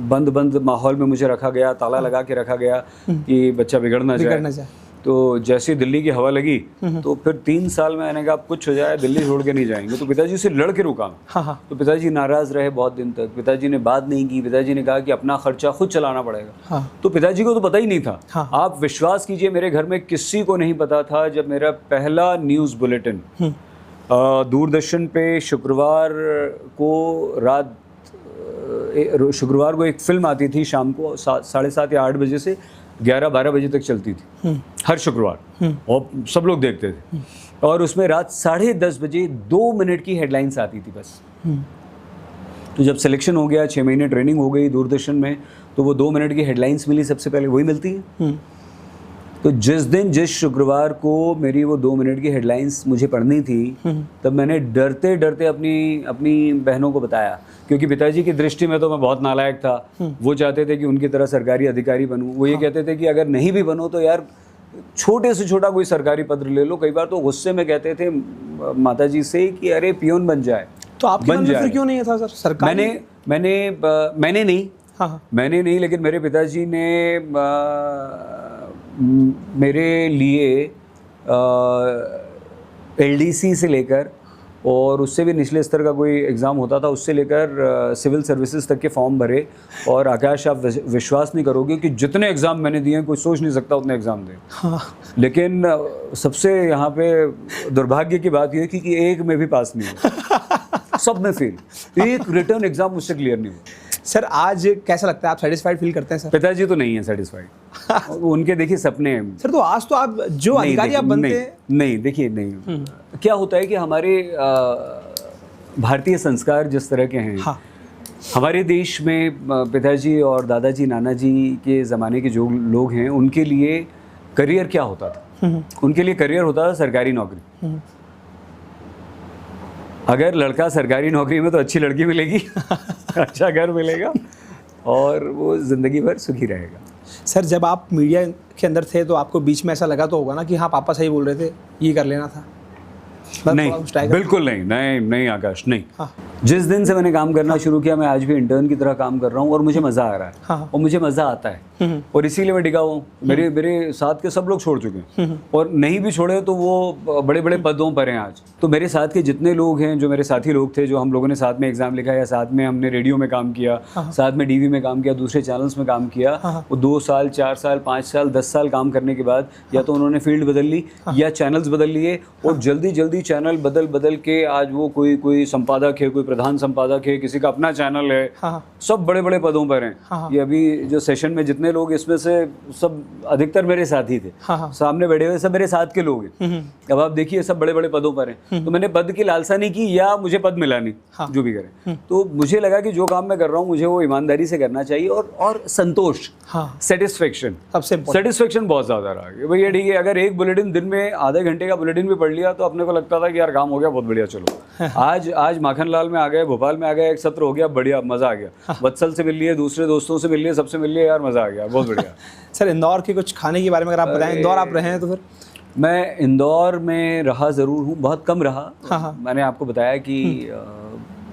बंद माहौल में मुझे रखा गया, ताला लगा के रखा गया कि बच्चा बिगड़ ना जाए। तो जैसे दिल्ली की हवा लगी, तो फिर 3 साल में मैंने कहा अब कुछ हो जाए, दिल्ली छोड़ के नहीं जाएंगे। तो पिताजी से लड़ के रुका। तो पिताजी नाराज रहे बहुत दिन तक, पिताजी ने बात नहीं की। पिताजी ने कहा कि अपना खर्चा खुद चलाना पड़ेगा। तो पिताजी को तो पता ही नहीं था। आप विश्वास कीजिए, मेरे घर में किसी को नहीं पता था जब मेरा पहला न्यूज़ बुलेटिन दूरदर्शन पे शुक्रवार को एक फिल्म आती थी शाम को 7:30 या 8 बजे से 11-12 बजे तक चलती थी हर शुक्रवार, और सब लोग देखते थे। और उसमें रात 10:30 बजे 2 मिनट की हेडलाइंस आती थी बस। तो जब सिलेक्शन हो गया, 6 महीने ट्रेनिंग हो गई दूरदर्शन में, तो वो 2 मिनट की हेडलाइंस मिली, सबसे पहले वही मिलती है। तो जिस शुक्रवार को मेरी वो 2 मिनट की हेडलाइंस मुझे पढ़नी थी, तब मैंने डरते डरते अपनी बहनों को बताया, क्योंकि पिताजी की दृष्टि में तो मैं बहुत नालायक था। वो चाहते थे कि उनकी तरह सरकारी अधिकारी बनूं। वो ये कहते थे कि अगर नहीं भी बनो तो यार छोटे से छोटा कोई सरकारी पद ले लो। कई बार तो गुस्से में कहते थे माताजी से कि अरे पियोन बन जाए। तो आपके मन में फिर क्यों नहीं था सर सरकारी? मैंने नहीं, लेकिन मेरे पिताजी ने मेरे लिए एलडीसी से लेकर, और उससे भी निचले स्तर का कोई एग्ज़ाम होता था, उससे लेकर सिविल सर्विसेज तक के फॉर्म भरे। और आकाश, आप विश्वास नहीं करोगे कि जितने एग्ज़ाम मैंने दिए, कोई सोच नहीं सकता उतने एग्ज़ाम दे। लेकिन सबसे यहाँ पे दुर्भाग्य की बात यह है कि एक में भी पास नहीं हुआ, सब में फेल। एक रिटर्न एग्ज़ाम मुझसे क्लियर नहीं हुआ। सर, आज कैसा लगता है? आप सेटिस्फाइड फील करते हैं सर? पिताजी तो नहीं है सेटिस्फाइड। उनके देखिए सपने हैं सर। तो आज तो आप जो अधिकारी आप बनते हैं, नहीं देखिए, नहीं क्या होता है कि हमारे भारतीय संस्कार जिस तरह के हैं, हमारे देश में पिताजी और दादाजी नानाजी के ज़माने के जो लोग हैं, उनके लिए करियर क्या होता था? उनके लिए करियर होता था सरकारी नौकरी। अगर लड़का सरकारी नौकरी में, तो अच्छी लड़की मिलेगी, अच्छा घर मिलेगा, और वो ज़िंदगी भर सुखी रहेगा। सर, जब आप मीडिया के अंदर थे तो आपको बीच में ऐसा लगा तो होगा ना कि हाँ पापा सही बोल रहे थे, ये कर लेना था? नहीं, बिल्कुल नहीं आकाश, नहीं। जिस दिन से मैंने काम करना शुरू किया, मैं आज भी इंटर्न की तरह काम कर रहा हूँ, और मुझे मज़ा आ रहा है, और मुझे मज़ा आता है, और इसीलिए मैं टिका हूँ। मेरे साथ के सब लोग छोड़ चुके हैं, और नहीं भी छोड़े तो वो बड़े बड़े पदों पर हैं आज। तो मेरे साथ के जितने लोग हैं, जो मेरे साथी लोग थे, जो हम लोगों ने साथ में एग्ज़ाम लिखा, या साथ में हमने रेडियो में काम किया, साथ में टीवी में काम किया, दूसरे चैनल्स में काम किया, वो 2 साल 4 साल 5 साल 10 साल काम करने के बाद या तो उन्होंने फील्ड बदल ली, या चैनल्स बदल लिए, और जल्दी चैनल बदल के आज वो कोई संपादक है, कोई प्रधान संपादक है, किसी का अपना चैनल है, सब बड़े बड़े पदों पर हैं। ये अभी जो सेशन में जितने लोग, इसमें से सब अधिकतर मेरे साथी थे, सामने बैठे हुए सब मेरे साथ के लोग हैं। अब आप देखिए, सब बड़े बड़े पदों पर हैं। तो मैंने पद की लालसा नहीं की, या मुझे पद मिला नहीं, जो भी करें। तो मुझे लगा कि जो काम मैं कर रहा हूँ, मुझे वो ईमानदारी से करना चाहिए, और संतोष, सेटिस्फेक्शन बहुत ज़्यादा रहा। भैया ठीक है, अगर एक बुलेटिन दिन में आधे घंटे का बुलेटिन भी पढ़ लिया, तो अपने को लगता था कि यार काम हो गया, बहुत बढ़िया, चलो आज माखनलाल में आ गए, भोपाल में आ गए, एक सत्र हो गया, बढ़िया, मज़ा आ गया। वत्सल से मिल लिए, दूसरे दोस्तों से मिल लिए, सबसे मिल लिए, यार मज़ा आ गया, बहुत बढ़िया। सर, इंदौर के कुछ खाने के बारे में अगर आप बताएं, इंदौर आप रहे हैं तो फिर? मैं इंदौर में रहा ज़रूर हूँ, बहुत कम रहा। मैंने आपको बताया कि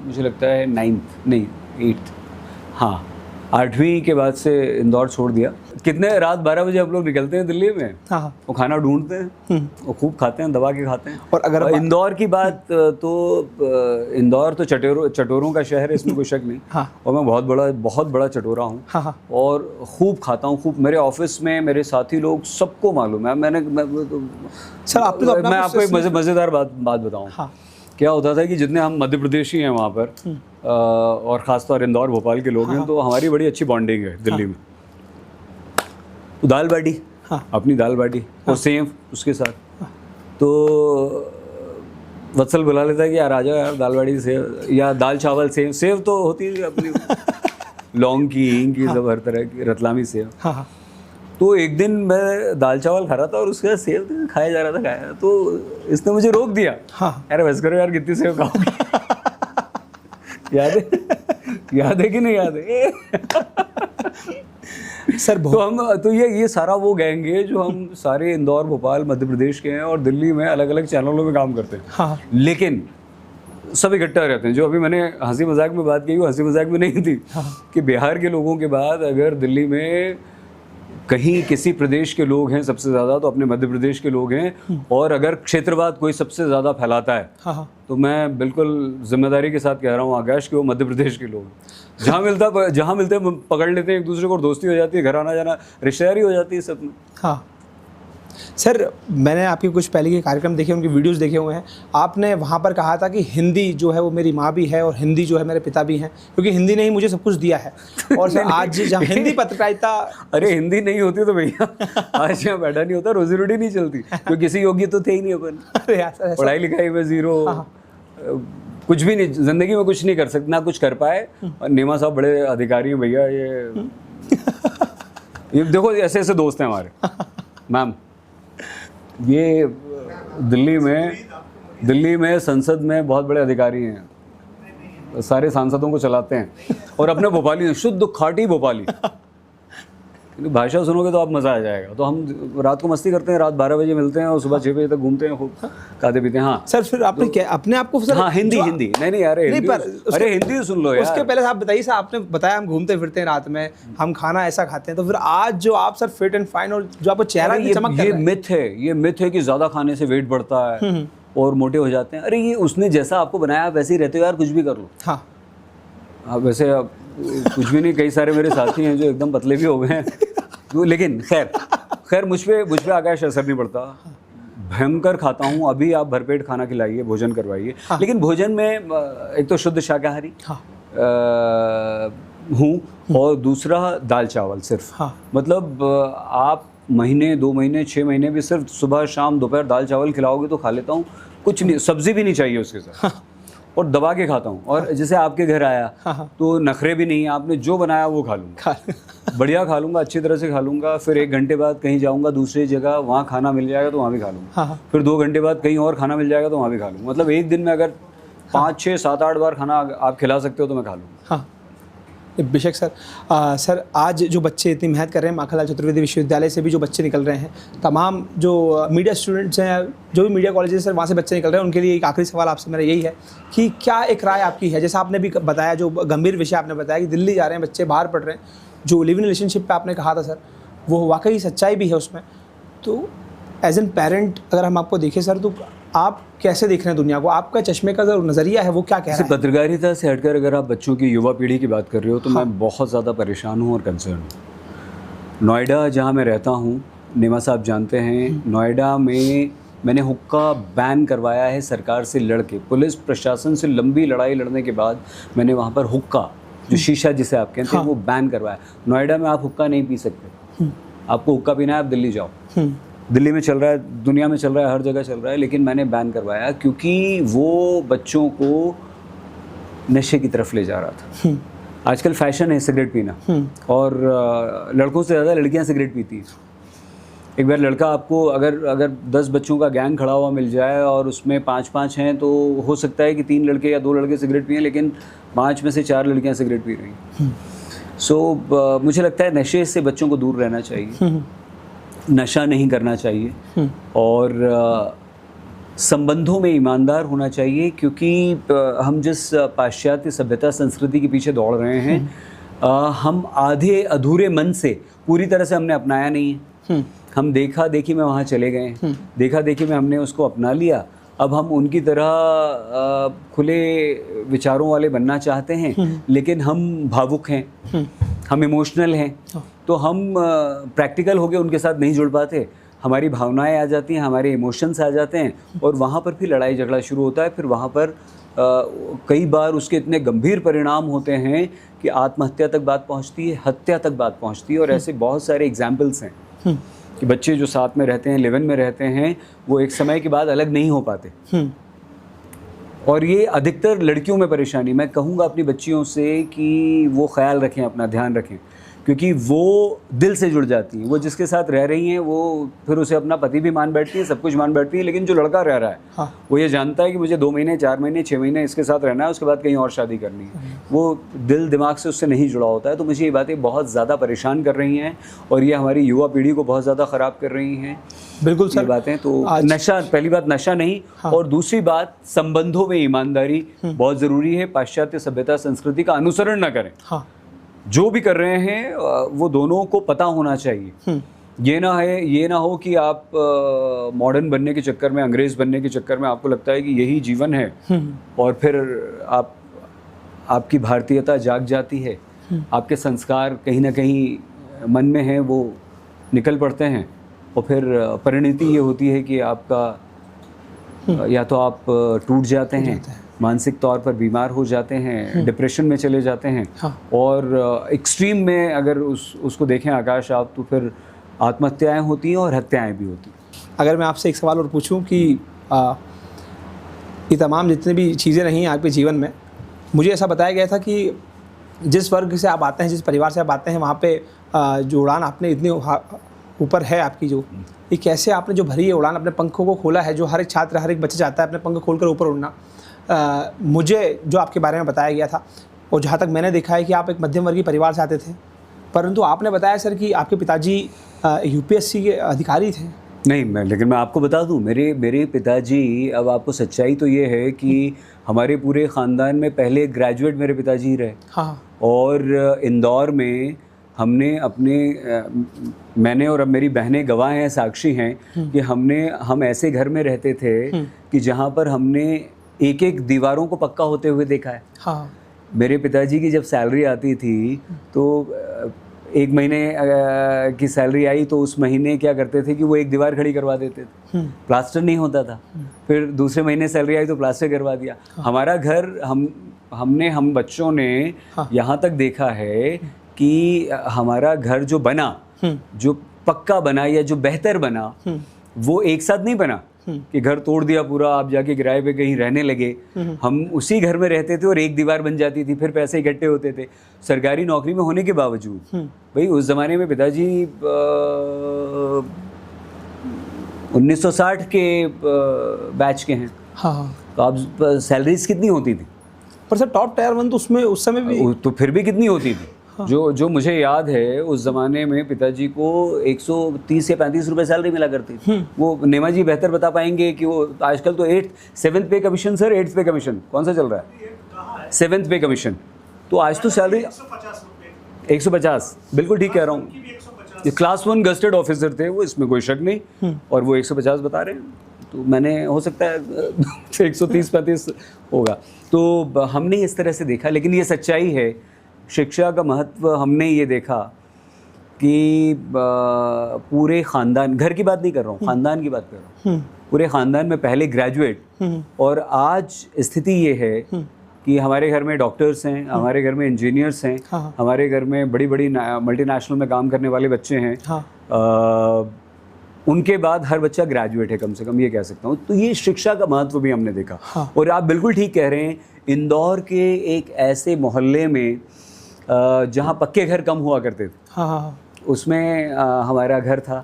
मुझे लगता है 8th, हाँ, 8वीं के बाद से इंदौर छोड़ दिया। कितने रात 12 बजे हम लोग निकलते हैं दिल्ली में, हाँ हाँ। वो खाना ढूंढते हैं, वो खूब खाते हैं, दबा के खाते हैं। और अगर इंदौर की बात तो इंदौर तो चटोरों का शहर है, इसमें कोई शक नहीं। हाँ। और मैं बहुत बड़ा चटोरा हूँ। हाँ हाँ। और खूब खाता हूँ, खूब। मेरे ऑफिस में मेरे साथी लोग सबको मालूम है। सर आपने तो मैं आपको एक मज़ेदार बात बताऊँ। हाँ। क्या होता था कि जितने हम मध्य प्रदेशी हैं वहाँ पर, और ख़ासतौर इंदौर भोपाल के लोग हैं, तो हमारी बड़ी अच्छी बॉन्डिंग है दिल्ली में। तो दाल बाटी, अपनी दाल बाटी और सेव उसके साथ। तो वत्सल बुला लेता है कि यार आ जाओ यार, दाल बाटी सेव, या दाल चावल सेव। सेव तो होती है अपनी लौंग की, हींग की, सब हर तरह की, रतलामी सेव। तो एक दिन मैं दाल चावल खा रहा था और उसके बाद सेव खाया जा रहा था, तो इसने मुझे रोक दिया। अरे बस करो यार, कितनी सेव खाओगे? याद है कि नहीं याद है? सर तो ये सारा वो गैंग है जो हम सारे इंदौर, भोपाल, मध्य प्रदेश के हैं और दिल्ली में अलग अलग चैनलों में काम करते हैं। हाँ। लेकिन सब इकट्ठा रहते हैं। जो अभी मैंने हंसी मजाक में बात की, वो हंसी मजाक में नहीं थी। कि बिहार के लोगों के बाद अगर दिल्ली में कहीं किसी प्रदेश के लोग हैं सबसे ज़्यादा, तो अपने मध्य प्रदेश के लोग हैं। और अगर क्षेत्रवाद कोई सबसे ज़्यादा फैलाता है, तो मैं बिल्कुल जिम्मेदारी के साथ कह रहा हूँ आकाश कि वो मध्य प्रदेश के लोग। जहाँ मिलते हैं पकड़ लेते हैं एक दूसरे को, और दोस्ती हो जाती है, घर आना जाना, रिश्तेदारी हो जाती है सब में। हाँ सर, मैंने आपके कुछ पहले के कार्यक्रम देखे, उनके वीडियोस देखे हुए हैं। आपने वहाँ पर कहा था कि हिंदी जो है वो मेरी माँ भी है और हिंदी जो है मेरे पिता भी हैं, क्योंकि हिंदी ने ही मुझे सब कुछ दिया है। और सर आज जहाँ हिंदी पत्रकारिता, अरे हिंदी नहीं होती तो भैया आज यहाँ बैठा नहीं होता, रोजी रोटी नहीं चलती, क्योंकि किसी योग्य तो थे ही नहीं अपन। अरे यार, पढ़ाई लिखाई में जीरो, कुछ भी नहीं, जिंदगी में कुछ नहीं कर सकते, ना कुछ कर पाए। और नेमा साहब बड़े अधिकारी हैं भैया। ये देखो, ऐसे ऐसे दोस्त हैं हमारे। मैम, ये दिल्ली में संसद में बहुत बड़े अधिकारी हैं, सारे सांसदों को चलाते हैं, और अपने भोपाली, शुद्ध खाटी भोपाली। भाषा सुनोगे तो आप मज़ा आ जाएगा। तो हम रात को मस्ती करते हैं, रात 12 बजे मिलते हैं और सुबह 6 बजे तक घूमते हैं, खूब खाते पीते हैं। हाँ सर, फिर आपने क्या अपने आप को सर? हाँ, हिंदी नहीं यार, अरे हिंदी सुन लो यार। उसके पहले आप बताइए सर, आपने बताया हम घूमते फिरते हैं रात में, हम खाना ऐसा खाते हैं, तो फिर आज जो आप सर फिट एंड फाइन, और जो आपको चेहरा की चमक, ये मिथ है कि ज़्यादा खाने से वेट बढ़ता है और मोटे हो जाते हैं। अरे ये उसने जैसा आपको बनाया वैसे ही रहते हो यार, कुछ भी कर लो। हाँ वैसे कुछ भी नहीं, कई सारे मेरे साथी हैं जो एकदम पतले भी हो गए हैं। लेकिन खैर मुझ पे आकाश असर नहीं पड़ता। भयंकर खाता हूँ। अभी आप भरपेट खाना खिलाइए, भोजन करवाइए। लेकिन भोजन में एक तो शुद्ध शाकाहारी हूँ, और दूसरा दाल चावल सिर्फ। मतलब आप महीने, 2 महीने, 6 महीने भी सिर्फ सुबह शाम दोपहर दाल चावल खिलाओगे तो खा लेता हूँ। कुछ नहीं, सब्जी भी नहीं चाहिए उसके साथ, और दबा के खाता हूँ। और जैसे आपके घर आया तो नखरे भी नहीं, आपने जो बनाया वो खा लूँगा, बढ़िया खा लूँगा, अच्छी तरह से खा लूँगा। फिर 1 घंटे बाद कहीं जाऊँगा दूसरी जगह, वहाँ खाना मिल जाएगा तो वहाँ भी खा लूँगा। फिर 2 घंटे बाद कहीं और खाना मिल जाएगा तो वहाँ भी खा लूँगा। मतलब एक दिन में अगर 5, 6, 7, 8 बार खाना आप खिला सकते हो तो मैं खा लूँगा। बेशक सर। सर आज जो बच्चे इतनी मेहनत कर रहे हैं, माखनलाल चतुर्वेदी विश्वविद्यालय से भी जो बच्चे निकल रहे हैं, तमाम जो मीडिया स्टूडेंट्स हैं, जो भी मीडिया कॉलेजेस सर वहाँ से बच्चे निकल रहे हैं, उनके लिए एक आखिरी सवाल आपसे मेरा यही है कि क्या एक राय आपकी है, जैसा आपने भी बताया, जो गंभीर विषय आपने बताया कि दिल्ली जा रहे हैं बच्चे, बाहर पढ़ रहे हैं, जो लिव इन रिलेशनशिप पे आपने कहा था सर, वो वाकई सच्चाई भी है उसमें। तो एज एन पेरेंट अगर हम आपको देखें सर, तो आप कैसे देख रहे हैं दुनिया को? आपका चश्मे का जो नज़रिया है वो क्या कह रहा है? पत्रकारिता से हटकर अगर आप बच्चों की, युवा पीढ़ी की बात कर रहे हो, तो मैं बहुत ज़्यादा परेशान हूँ और कंसर्न हूँ। नोएडा जहाँ मैं रहता हूँ, नेमा साहब जानते हैं, नोएडा में मैंने हुक्का बैन करवाया है सरकार से लड़ के। पुलिस प्रशासन से लंबी लड़ाई लड़ने के बाद मैंने वहाँ पर हुक्का, जो शीशा जिसे आप कहते हैं, वो बैन करवाया। नोएडा में आप हुक्का नहीं पी सकते। आपको हुक्का पीना है, आप दिल्ली जाओ। दिल्ली में चल रहा है, दुनिया में चल रहा है, हर जगह चल रहा है, लेकिन मैंने बैन करवाया क्योंकि वो बच्चों को नशे की तरफ ले जा रहा था। आजकल फैशन है सिगरेट पीना, और लड़कों से ज़्यादा लड़कियां सिगरेट पीती हैं। एक बार लड़का आपको अगर 10 बच्चों का गैंग खड़ा हुआ मिल जाए और उसमें 5-5 हैं, तो हो सकता है कि 3 लड़के या 2 लड़के सिगरेट पिएं, लेकिन 5 में से 4 लड़कियां सिगरेट पी रही हैं। सो मुझे लगता है नशे से बच्चों को दूर रहना चाहिए, नशा नहीं करना चाहिए, और संबंधों में ईमानदार होना चाहिए, क्योंकि हम जिस पाश्चात्य सभ्यता संस्कृति के पीछे दौड़ रहे हैं, हम आधे अधूरे मन से पूरी तरह से हमने अपनाया नहीं है। हम देखा देखी में वहाँ चले गए हैं, देखा देखी में हमने उसको अपना लिया। अब हम उनकी तरह खुले विचारों वाले बनना चाहते हैं, लेकिन हम भावुक हैं, हम इमोशनल हैं, तो हम प्रैक्टिकल होके उनके साथ नहीं जुड़ पाते। हमारी भावनाएं आ जाती हैं, हमारे इमोशंस आ जाते हैं, और वहाँ पर फिर लड़ाई झगड़ा शुरू होता है। फिर वहाँ पर कई बार उसके इतने गंभीर परिणाम होते हैं कि आत्महत्या तक बात पहुँचती है, हत्या तक बात पहुँचती है। और ऐसे बहुत सारे एग्जाम्पल्स हैं कि बच्चे जो साथ में रहते हैं, लिव इन में रहते हैं, वो एक समय के बाद अलग नहीं हो पाते। और ये अधिकतर लड़कियों में परेशानी। मैं कहूँगा अपनी बच्चियों से कि वो ख्याल रखें, अपना ध्यान रखें, क्योंकि वो दिल से जुड़ जाती हैं। वो जिसके साथ रह रही हैं वो फिर उसे अपना पति भी मान बैठती है, सब कुछ मान बैठती है। लेकिन जो लड़का रह रहा है वो ये जानता है कि मुझे 2 महीने, 4 महीने, 6 महीने इसके साथ रहना है, उसके बाद कहीं और शादी करनी है। वो दिल दिमाग से उससे नहीं जुड़ा होता है। तो मुझे ये बातें बहुत ज़्यादा परेशान कर रही हैं, और ये हमारी युवा पीढ़ी को बहुत ज़्यादा ख़राब कर रही हैं। बिल्कुल सर। ये बातें तो नशा, पहली बात नशा नहीं, और दूसरी बात संबंधों में ईमानदारी बहुत ज़रूरी है। पाश्चात्य सभ्यता संस्कृति का अनुसरण ना करें। जो भी कर रहे हैं वो दोनों को पता होना चाहिए। ये ना हो कि आप मॉडर्न बनने के चक्कर में, अंग्रेज़ बनने के चक्कर में आपको लगता है कि यही जीवन है, और फिर आपकी भारतीयता जाग जाती है, आपके संस्कार कहीं ना कहीं मन में हैं, वो निकल पड़ते हैं, और फिर परिणति ये होती है कि आपका या तो आप टूट जाते हैं, मानसिक तौर पर बीमार हो जाते हैं, डिप्रेशन में चले जाते हैं। और एक्सट्रीम में अगर उसको देखें आकाश आप, तो फिर आत्महत्याएं होती हैं और हत्याएं भी होती हैं। अगर मैं आपसे एक सवाल और पूछूं कि ये तमाम जितनी भी चीज़ें रही हैं आपके जीवन में, मुझे ऐसा बताया गया था कि जिस वर्ग से आप आते हैं, जिस परिवार से आप आते हैं, वहाँ पे जो उड़ान आपने इतनी ऊपर है आपकी, जो ये कैसे आपने जो भरी है उड़ान, अपने पंखों को खोला है, जो हर एक छात्र, हर एक बच्चा चाहता है अपने पंख खोलकर ऊपर उड़ना। मुझे जो आपके बारे में बताया गया था, और जहाँ तक मैंने देखा है कि आप एक मध्यम वर्गीय परिवार से आते थे, परंतु आपने बताया सर कि आपके पिताजी यूपीएससी के अधिकारी थे। नहीं, लेकिन मैं आपको बता दूं, मेरे पिताजी, अब आपको सच्चाई तो ये है कि हमारे पूरे ख़ानदान में पहले ग्रेजुएट मेरे पिताजी रहे। और इंदौर में हमने मैंने और अब मेरी बहनें गवाह हैं, साक्षी हैं कि हम ऐसे घर में रहते थे कि जहाँ पर हमने एक एक दीवारों को पक्का होते हुए देखा है। मेरे पिताजी की जब सैलरी आती थी तो 1 महीने की सैलरी आई तो उस महीने क्या करते थे कि वो एक दीवार खड़ी करवा देते थे, प्लास्टर नहीं होता था। फिर दूसरे महीने सैलरी आई तो प्लास्टर करवा दिया। हमारा घर हम बच्चों ने यहाँ तक देखा है कि हमारा घर जो बना, जो पक्का बना या जो बेहतर बना, वो एक साथ नहीं बना कि घर तोड़ दिया पूरा, आप जाके किराए पे कहीं रहने लगे। हम उसी घर में रहते थे और एक दीवार बन जाती थी, फिर पैसे इकट्ठे होते थे। सरकारी नौकरी में होने के बावजूद, भाई उस ज़माने में पिताजी 1960 के बैच के हैं। तो आप सैलरीज कितनी होती थी? पर सर टॉप टायर 1 तो उसमें उस समय भी तो फिर भी कितनी होती थी? जो मुझे याद है उस ज़माने में पिताजी को 130 या 35 रुपये सैलरी मिला करती थी। वो नेमा जी बेहतर बता पाएंगे कि वो आजकल तो 7th पे कमीशन सर, 8th पे कमीशन कौन सा चल रहा है? 7th पे कमीशन। तो आज तो सैलरी 150, बिल्कुल ठीक कह रहा हूँ। क्लास 1 गस्टेड ऑफिसर थे वो, इसमें कोई शक नहीं, और वो 150 बता रहे हैं। तो मैंने हो सकता है 130-35 होगा। तो हमने इस तरह से देखा, लेकिन ये सच्चाई है। शिक्षा का महत्व हमने ये देखा कि पूरे ख़ानदान, घर की बात नहीं कर रहा हूँ, ख़ानदान की बात कर रहा हूँ, पूरे ख़ानदान में पहले ग्रेजुएट, और आज स्थिति ये है कि हमारे घर में डॉक्टर्स हैं, हमारे घर में इंजीनियर्स हैं, हमारे घर में बड़ी बड़ी मल्टीनेशनल में काम करने वाले बच्चे हैं। उनके बाद हर बच्चा ग्रेजुएट है, कम से कम ये कह सकता हूँ। तो ये शिक्षा का महत्व भी हमने देखा। और आप बिल्कुल ठीक कह रहे हैं, इंदौर के एक ऐसे मोहल्ले में जहाँ पक्के घर कम हुआ करते थे, उसमें हमारा घर था।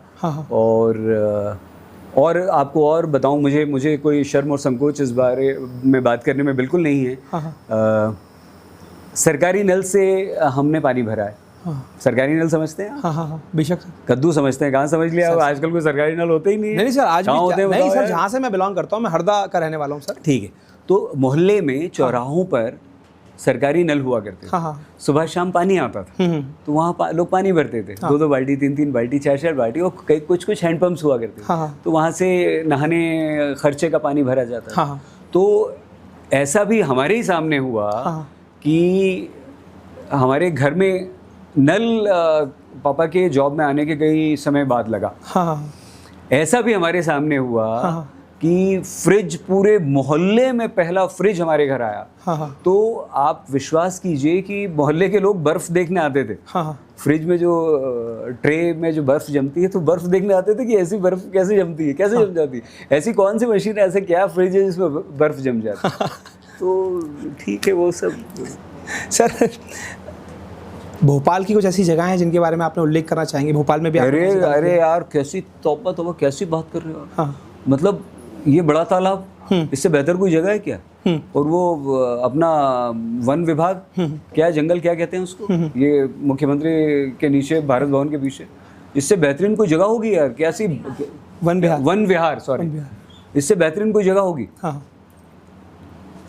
और आपको और बताऊं, मुझे कोई शर्म और संकोच इस बारे में बात करने में बिल्कुल नहीं है। सरकारी नल से हमने पानी भरा है। सरकारी नल समझते हैं? बेशक। कद्दू समझते हैं? कहाँ समझ लिया? आजकल कोई सरकारी नल होते ही नहीं है। नहीं सर, आज भी होते हैं। नहीं सर, जहाँ से मैं बिलोंग करता हूँ, मैं हरदा का रहने वाला हूँ सर। ठीक है। तो मोहल्ले में चौराहों पर सरकारी नल हुआ करते थे। हाँ हाँ। सुबह शाम पानी आता था, तो वहाँ लोग पानी भरते थे, 2-2 बाल्टी, 3-3 बाल्टी, 4-4 बाल्टी, और कई कुछ हैंडपम्प्स हुआ करते थे। हाँ। तो वहाँ से नहाने खर्चे का पानी भरा जाता था। हाँ। तो ऐसा भी हमारे ही सामने हुआ कि हमारे घर में नल पापा के जॉब में आने के कई समय बाद लगा। हाँ। ऐसा भी हमारे सामने हुआ कि फ्रिज, पूरे मोहल्ले में पहला फ्रिज हमारे घर आया। हाँ। तो आप विश्वास कीजिए कि मोहल्ले के लोग बर्फ देखने आते थे। हाँ। फ्रिज में जो ट्रे में जो बर्फ जमती है, तो बर्फ देखने आते थे कि ऐसी बर्फ कैसे जमती है, कैसे जम जाती है, ऐसी कौन सी मशीन है, ऐसे क्या फ्रिज है जिसमें बर्फ जम जाती है। तो ठीक है, वो सब। सर, भोपाल की कुछ ऐसी जगह हैं जिनके बारे में आपने उल्लेख करना चाहेंगे? भोपाल में भी अरे यार, कैसी तौबा तौबा, कैसी बात कर रहे हो। हाँ। मतलब ये बड़ा तालाब, इससे बेहतर कोई जगह है क्या? और वो अपना वन विभाग, क्या जंगल, क्या कहते हैं उसको, ये मुख्यमंत्री के नीचे, भारत भवन के पीछे, इससे बेहतरीन कोई जगह होगी यार? कैसी वन विहार, सॉरी, इससे बेहतरीन कोई जगह होगी? हाँ।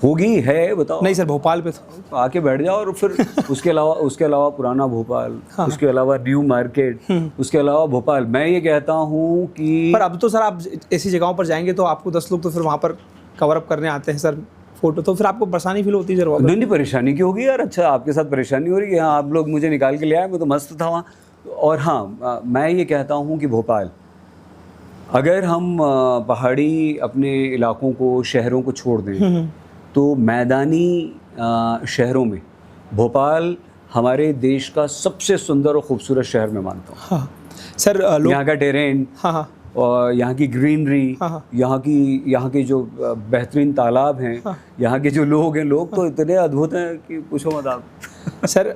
होगी, है, बताओ। नहीं सर, भोपाल पे तो आके बैठ जाओ, और फिर उसके अलावा पुराना भोपाल, उसके अलावा न्यू मार्केट, उसके अलावा भोपाल। मैं ये कहता हूँ कि पर अब तो सर आप ऐसी जगहों पर जाएंगे तो आपको 10 लोग तो फिर वहाँ पर कवर अप करने आते हैं सर फोटो, तो फिर आपको परेशानी फील होती है सर? नहीं, परेशानी क्यों होगी यार? अच्छा, आपके साथ परेशानी हो रही है? हाँ, आप लोग मुझे निकाल के ले आए, मैं तो मस्त था वहाँ। और हाँ, मैं ये कहता हूँ कि भोपाल, अगर हम पहाड़ी अपने इलाकों को, शहरों को छोड़ दें, तो मैदानी शहरों में भोपाल हमारे देश का सबसे सुंदर और खूबसूरत शहर मैं मानता हूँ। हाँ सर, यहाँ का टेरेन, हाँ, और यहाँ की ग्रीनरी, यहाँ के जो बेहतरीन तालाब हैं, यहाँ के जो लोग हैं, लोग तो इतने अद्भुत हैं कि पूछो मत आप। सर,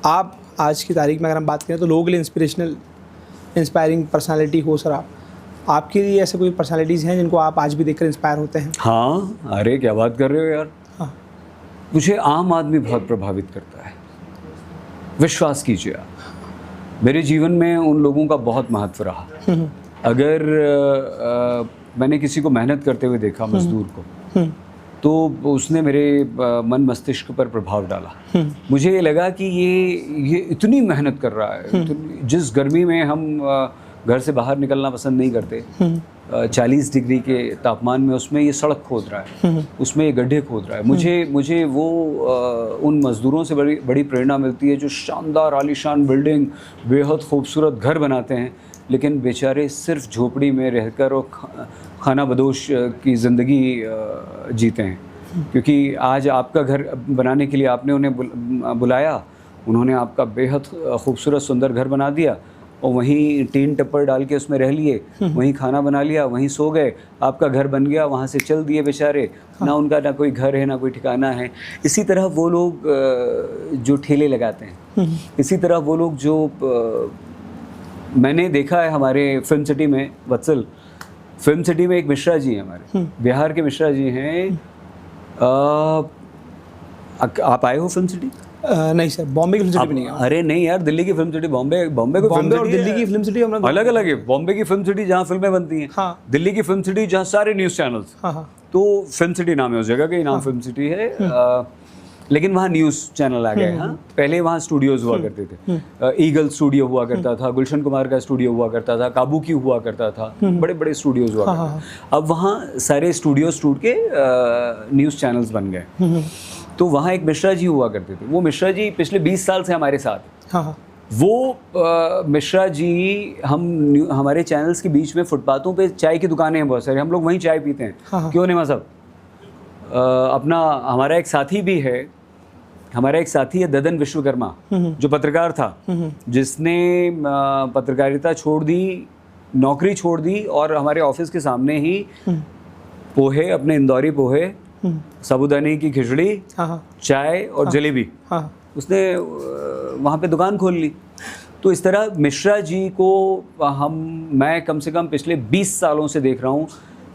आप आज की तारीख में अगर हम बात करें तो लोगों के लिए इंस्पायरिंग पर्सनालिटी हो सर, आपके लिए ऐसे कोई पर्सनालिटीज़ हैं जिनको आप आज भी देखकर इंस्पायर होते हैं? हाँ, अरे क्या बात कर रहे हो यार। हाँ। मुझे आम आदमी बहुत प्रभावित करता है, विश्वास कीजिए आप। मेरे जीवन में उन लोगों का बहुत महत्व रहा। अगर मैंने किसी को मेहनत करते हुए देखा, मजदूर को, तो उसने मेरे मन मस्तिष्क पर प्रभाव डाला। मुझे ये लगा कि ये इतनी मेहनत कर रहा है, जिस गर्मी में हम घर से बाहर निकलना पसंद नहीं करते, 40 डिग्री के तापमान में, उसमें ये सड़क खोद रहा है, उसमें ये गड्ढे खोद रहा है। मुझे वो उन मज़दूरों से बड़ी प्रेरणा मिलती है जो शानदार आलीशान बिल्डिंग, बेहद खूबसूरत घर बनाते हैं, लेकिन बेचारे सिर्फ झोपड़ी में रहकर और खाना बदोश की ज़िंदगी जीते हैं। क्योंकि आज आपका घर बनाने के लिए आपने उन्हें बुलाया, उन्होंने आपका बेहद खूबसूरत सुंदर घर बना दिया, और वहीं टीन टप्पर डाल के उसमें रह लिए, वहीं खाना बना लिया, वहीं सो गए, आपका घर बन गया, वहाँ से चल दिए बेचारे। ना उनका ना कोई घर है, ना कोई ठिकाना है। इसी तरह वो लोग जो ठेले लगाते हैं, इसी तरह वो लोग जो मैंने देखा है हमारे फिल्म सिटी में, वत्सल, फिल्म सिटी में एक मिश्रा जी हैं हमारे, बिहार के मिश्रा जी हैं। आप आए हो फिल्म सिटी? नहीं सर, बॉम्बे की फिल्म सिटी भी नहीं है। अरे नहीं यार, दिल्ली की फिल्म सिटी, बॉम्बे और दिल्ली की फिल्म सिटी अलग अलग है। बॉम्बे की फिल्म सिटी जहाँ फिल्में बनती हैं, हाँ। दिल्ली की फिल्म सिटी जहाँ सारे न्यूज़ चैनल्स, हाँ। तो फिल्म सिटी नाम है उस जगह का, नाम फिल्म सिटी है। लेकिन वहाँ न्यूज़ चैनल आ गए। हाँ, पहले वहाँ स्टूडियोज़ हुआ करते थे। ईगल स्टूडियो हुआ करता था, गुलशन कुमार का स्टूडियो हुआ करता था, काबुकी हुआ करता था, बड़े बड़े स्टूडियोज़ हुआ करते थे। अब वहाँ सारे स्टूडियोज़ टूट के न्यूज़ चैनल्स बन गए। तो वहाँ एक मिश्रा जी हुआ करते थे। वो मिश्रा जी पिछले 20 साल से हमारे साथ। हाँ। वो मिश्रा जी हमारे चैनल्स के बीच में फुटपाथों पे चाय की दुकानें हैं बहुत सारी, हम लोग वहीं चाय पीते हैं। हाँ। क्यों नहीं साहब? अपना हमारा एक साथी भी है, हमारा एक साथी है ददन विश्वकर्मा, जो पत्रकार था, जिसने पत्रकारिता छोड़ दी, नौकरी छोड़ दी, और हमारे ऑफिस के सामने ही पोहे, अपने इंदौरी पोहे, साबूदाने की खिचड़ी, चाय और जलेबी, उसने वहाँ पे दुकान खोल ली। तो इस तरह मिश्रा जी को मैं कम से कम पिछले 20 सालों से देख रहा हूँ।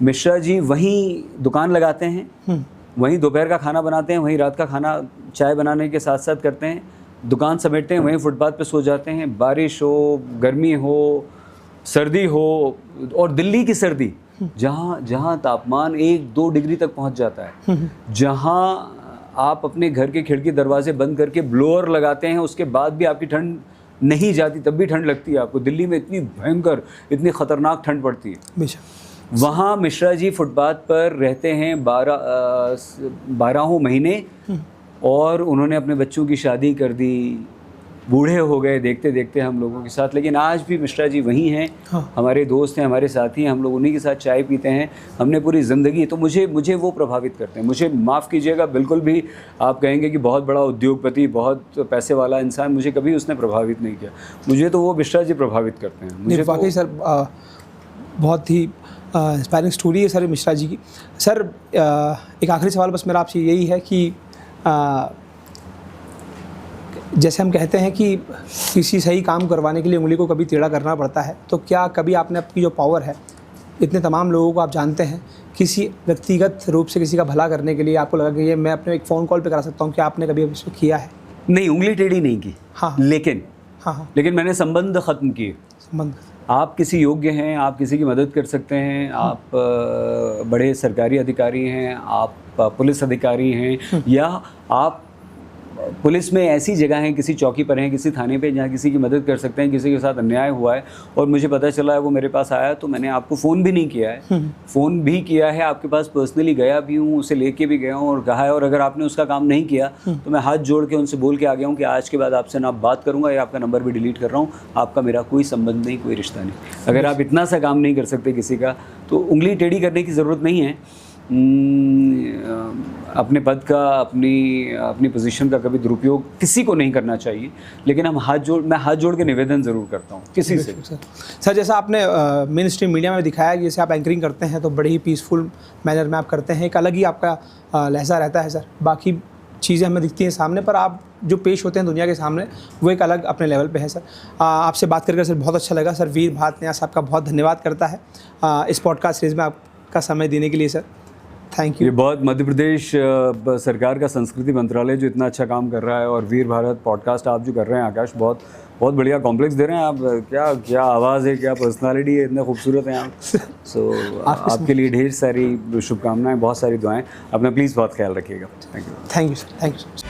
मिश्रा जी वहीं दुकान लगाते हैं, वहीं दोपहर का खाना बनाते हैं, वहीं रात का खाना चाय बनाने के साथ साथ करते हैं, दुकान समेटते हैं, वहीं फुटपाथ पे सो जाते हैं। बारिश हो, गर्मी हो, सर्दी हो, और दिल्ली की सर्दी जहाँ तापमान 1-2 डिग्री तक पहुँच जाता है, जहाँ आप अपने घर के खिड़की दरवाजे बंद करके ब्लोअर लगाते हैं, उसके बाद भी आपकी ठंड नहीं जाती, तब भी ठंड लगती है आपको। दिल्ली में इतनी भयंकर, इतनी ख़तरनाक ठंड पड़ती है। बेशक। वहाँ मिश्रा जी फुटपाथ पर रहते हैं 12 महीने, और उन्होंने अपने बच्चों की शादी कर दी, बूढ़े हो गए देखते देखते हम लोगों के साथ, लेकिन आज भी मिश्रा जी वहीं हैं। हाँ। हमारे दोस्त हैं, हमारे साथी हैं, हम लोग उन्हीं के साथ चाय पीते हैं हमने पूरी ज़िंदगी। तो मुझे वो प्रभावित करते हैं। मुझे माफ़ कीजिएगा, बिल्कुल भी आप कहेंगे कि बहुत बड़ा उद्योगपति, बहुत पैसे वाला इंसान, मुझे कभी उसने प्रभावित नहीं किया। मुझे तो वो मिश्रा जी प्रभावित करते हैं। मुझे वाकई सर बहुत ही इंस्पायरिंग स्टोरी है सर मिश्रा जी की। सर एक आखिरी सवाल बस मेरा आपसे यही है कि जैसे हम कहते हैं कि किसी सही काम करवाने के लिए उंगली को कभी टेढ़ा करना पड़ता है, तो क्या कभी आपने आपकी जो पावर है, इतने तमाम लोगों को आप जानते हैं, किसी व्यक्तिगत रूप से किसी का भला करने के लिए आपको लगा कि ये मैं अपने एक फ़ोन कॉल पे करा सकता हूँ, क्या आपने कभी इसको किया है? नहीं, उंगली टेढ़ी नहीं की। हाँ। लेकिन मैंने संबंध ख़त्म किए। संबंध। आप किसी योग्य हैं, आप किसी की मदद कर सकते हैं, आप बड़े सरकारी अधिकारी हैं, आप पुलिस अधिकारी हैं, या आप पुलिस में ऐसी जगह हैं, किसी चौकी पर हैं, किसी थाने पे, जहाँ किसी की मदद कर सकते हैं। किसी के साथ अन्याय हुआ है और मुझे पता चला है, वो मेरे पास आया, तो मैंने आपको फ़ोन भी नहीं किया है, फ़ोन भी किया है आपके पास, पर्सनली गया भी हूँ, उसे लेके भी गया हूँ और कहा है। और अगर आपने उसका काम नहीं किया तो मैं हाथ जोड़ के उनसे बोल के आ गया हूँ कि आज के बाद आपसे ना बात करूँगा, या आपका नंबर भी डिलीट कर रहा हूँ, आपका मेरा कोई संबंध नहीं, कोई रिश्ता नहीं। अगर आप इतना सा काम नहीं कर सकते किसी का, तो उंगली टेढ़ी करने की ज़रूरत नहीं है। अपने पद का, अपनी पोजीशन का कभी दुरुपयोग किसी को नहीं करना चाहिए, लेकिन मैं हाथ जोड़ के निवेदन ज़रूर करता हूँ किसी से। सर जैसा आपने मेन स्ट्रीम मीडिया में दिखाया कि जैसे आप एंकरिंग करते हैं तो बड़े ही पीसफुल मैनर में आप करते हैं, एक अलग ही आपका लहजा रहता है सर। बाकी चीज़ें हमें दिखती हैं सामने, पर आप जो पेश होते हैं दुनिया के सामने, वो एक अलग अपने लेवल पे है सर। आपसे बात करके सर बहुत अच्छा लगा सर। वीर भारत न्यास आपका बहुत धन्यवाद करता है इस पॉडकास्ट सीरीज़ में आपका समय देने के लिए सर। Thank you. ये बहुत मध्य प्रदेश सरकार का संस्कृति मंत्रालय जो इतना अच्छा काम कर रहा है, और वीर भारत पॉडकास्ट आप जो कर रहे हैं आकाश, बहुत बहुत बढ़िया कॉम्प्लेक्स दे रहे हैं आप। क्या आवाज़ है, क्या पर्सनालिटी है, इतने खूबसूरत हैं आप। सो आपके लिए ढेर सारी शुभकामनाएं, बहुत सारी दुआएं। अपना प्लीज़ बहुत ख्याल रखिएगा। Thank you. Thank you sir. Thank you sir.